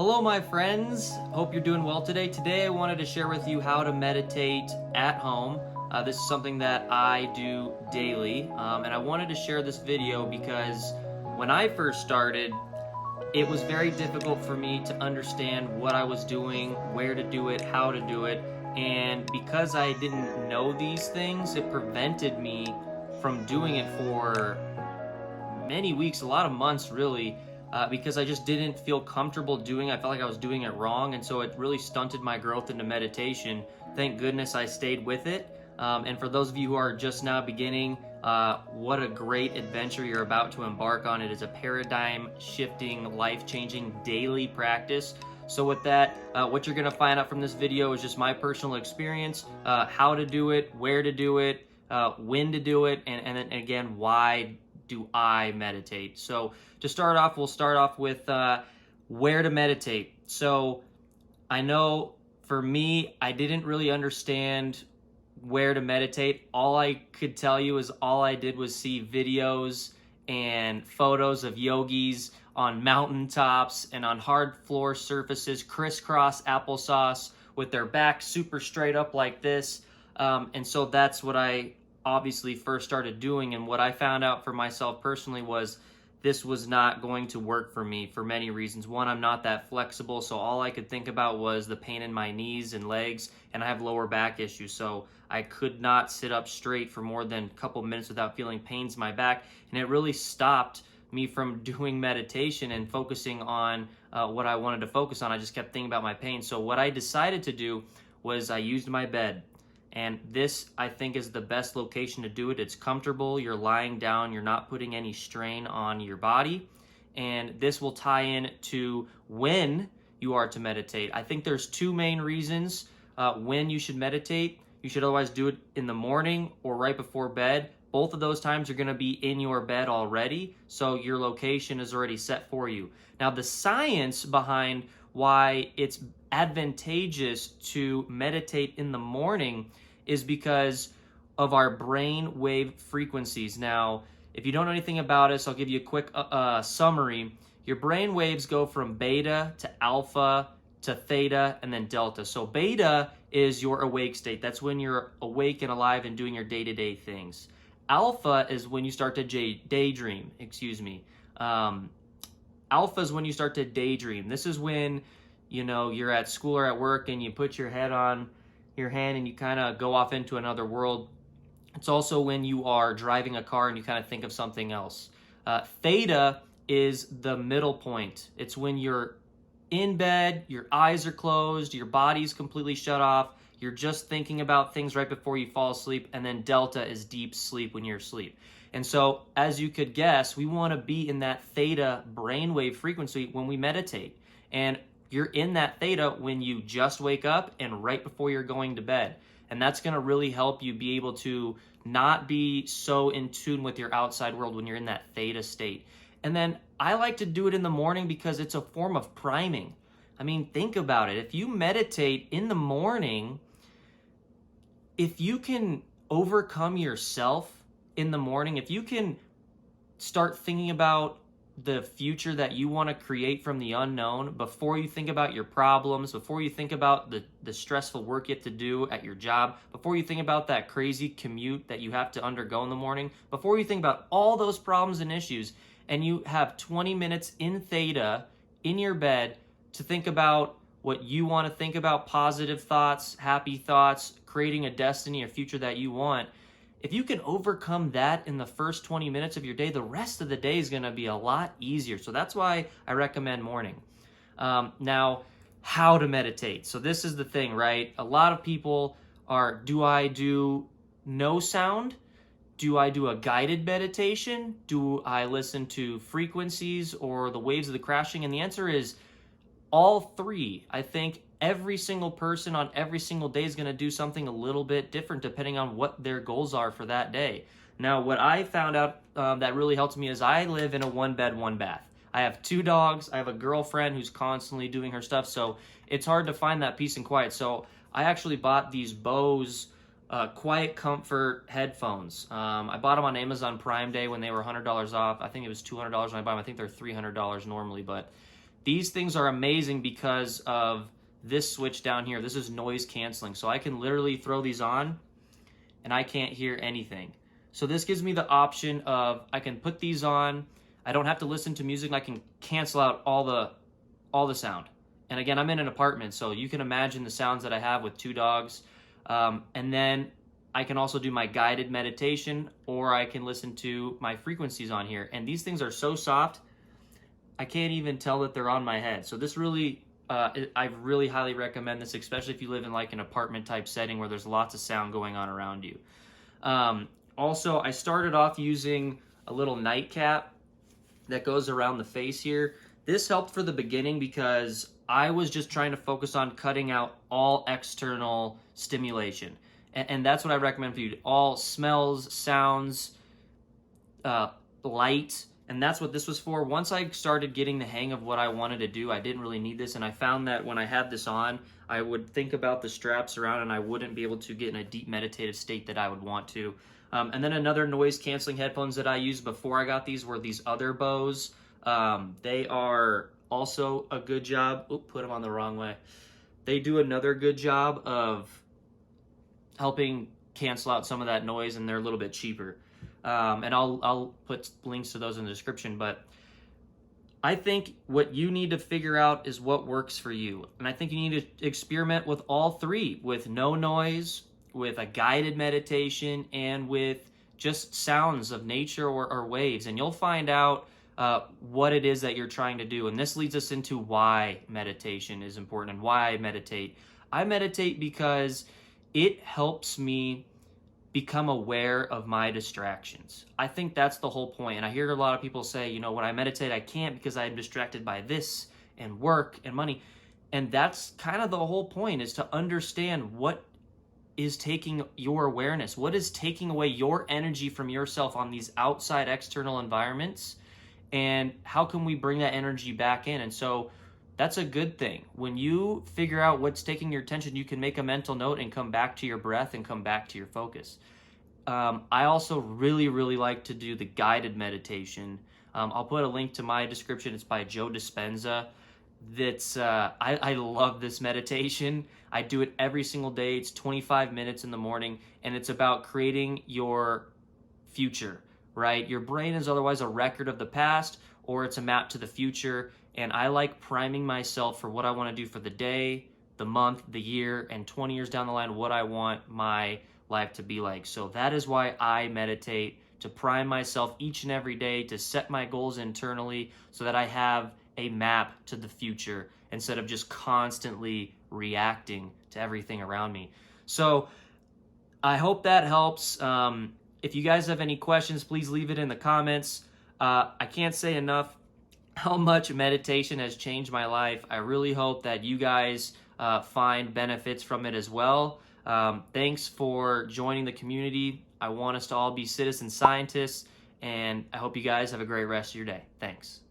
Hello, my friends. Hope you're doing well today. Today, I wanted to share with you how to meditate at home. This is something that I do daily, and I wanted to share this video because when I first started, it was very difficult for me to understand what I was doing, where to do it, how to do it, and because I didn't know these things, it prevented me from doing it for many weeks, a lot of months really, because I just didn't feel comfortable doing it. I felt like I was doing it wrong, and so it really stunted my growth into meditation. Thank goodness I stayed with it. And for those of you who are just now beginning, what a great adventure you're about to embark on. It is a paradigm-shifting, life-changing daily practice. So with that, what you're gonna find out from this video is just my personal experience, how to do it, where to do it, when to do it, and then again, why do I meditate? So to start off, we'll start off with where to meditate. So I know for me, I didn't really understand where to meditate. All I could tell you is all I did was see videos and photos of yogis on mountaintops and on hard floor surfaces, crisscross applesauce with their back super straight up like this. And so that's what I obviously first started doing, and what I found out for myself personally was this was not going to work for me for many reasons. One, I'm not that flexible, so all I could think about was the pain in my knees and legs, and I have lower back issues, so I could not sit up straight for more than a couple minutes without feeling pains in my back, and it really stopped me from doing meditation and focusing on what I wanted to focus on. I just kept thinking about my pain. So what I decided to do was I used my bed. And this, I think, is the best location to do it. It's comfortable, you're lying down, you're not putting any strain on your body. And this will tie in to when you are to meditate. I think there's two main reasons when you should meditate. You should otherwise do it in the morning or right before bed. Both of those times are gonna be in your bed already, so your location is already set for you. Now, the science behind why it's advantageous to meditate in the morning is because of our brain wave frequencies. Now, if you don't know anything about us, I'll give you a quick summary. Your brain waves go from beta to alpha to theta and then delta. So beta is your awake state. That's when you're awake and alive and doing your day-to-day things. Alpha is when you start to daydream, Alpha is when you start to daydream. This is when, you know, you're at school or at work and you put your head on your hand and you kind of go off into another world. It's also when you are driving a car and you kind of think of something else. Theta is the middle point. It's when you're in bed, your eyes are closed, your body's completely shut off, you're just thinking about things right before you fall asleep, and then delta is deep sleep when you're asleep. And so, as you could guess, we want to be in that theta brainwave frequency when we meditate. And you're in that theta when you just wake up and right before you're going to bed. And that's going to really help you be able to not be so in tune with your outside world when you're in that theta state. And then I like to do it in the morning because it's a form of priming. I mean, think about it. If you meditate in the morning, if you can overcome yourself in the morning, if you can start thinking about the future that you want to create from the unknown before you think about your problems, before you think about the stressful work you have to do at your job, before you think about that crazy commute that you have to undergo in the morning, before you think about all those problems and issues, and you have 20 minutes in theta in your bed to think about what you want to think about, positive thoughts, happy thoughts, creating a destiny, a future that you want. If you can overcome that in the first 20 minutes of your day, the rest of the day is going to be a lot easier. So that's why I recommend morning. Now, how to meditate. So this is the thing, right? A lot of people are, do I do no sound? Do I do a guided meditation? Do I listen to frequencies or the waves of the crashing? And the answer is all three. I think every single person on every single day is going to do something a little bit different depending on what their goals are for that day. Now, what I found out that really helps me is I live in a one bed, one bath. I have 2 dogs. I have a girlfriend who's constantly doing her stuff, so it's hard to find that peace and quiet. So I actually bought these Bose Quiet Comfort headphones. I bought them on Amazon Prime Day when they were $100 off. I think it was $200 when I bought them. I think they're $300 normally, but These things are amazing because of this switch down here. This is noise canceling. So I can literally throw these on and I can't hear anything. So this gives me the option of, I can put these on, I don't have to listen to music, and I can cancel out all the sound. And again, I'm in an apartment, so you can imagine the sounds that I have with 2 dogs. And then I can also do my guided meditation, or I can listen to my frequencies on here. And these things are so soft, I can't even tell that they're on my head. So this really, I really highly recommend this, especially if you live in like an apartment type setting where there's lots of sound going on around you. Also, I started off using a little nightcap that goes around the face here. This helped for the beginning because I was just trying to focus on cutting out all external stimulation. And that's what I recommend for you. All smells, sounds, light, and that's what this was for. Once I started getting the hang of what I wanted to do, I didn't really need this, and I found that when I had this on, I would think about the straps around and I wouldn't be able to get in a deep meditative state that I would want to. And then another noise canceling headphones that I used before I got these were these other Bose. They are also a good job. Oop, put them on the wrong way. They do another good job of helping cancel out some of that noise, and they're a little bit cheaper. And I'll put links to those in the description. But I think what you need to figure out is what works for you. And I think you need to experiment with all 3, with no noise, with a guided meditation, and with just sounds of nature or waves. And you'll find out what it is that you're trying to do. And this leads us into why meditation is important and why I meditate. I meditate because it helps me become aware of my distractions. I think that's the whole point. And I hear a lot of people say, when I meditate, I can't because I'm distracted by this and work and money. And that's kind of the whole point, is to understand what is taking your awareness, what is taking away your energy from yourself on these outside external environments, and how can we bring that energy back in. And so that's a good thing. When you figure out what's taking your attention, you can make a mental note and come back to your breath and come back to your focus. I also really, really like to do the guided meditation. I'll put a link to my description. It's by Joe Dispenza. I love this meditation. I do it every single day. It's 25 minutes in the morning, and it's about creating your future, right? Your brain is otherwise a record of the past, or it's a map to the future. And I like priming myself for what I want to do for the day, the month, the year, and 20 years down the line, what I want my life to be like. So that is why I meditate, to prime myself each and every day, to set my goals internally so that I have a map to the future instead of just constantly reacting to everything around me. So I hope that helps. If you guys have any questions, please leave it in the comments. I can't say enough how much meditation has changed my life. I really hope that you guys find benefits from it as well. Thanks for joining the community. I want us to all be citizen scientists, and I hope you guys have a great rest of your day. Thanks.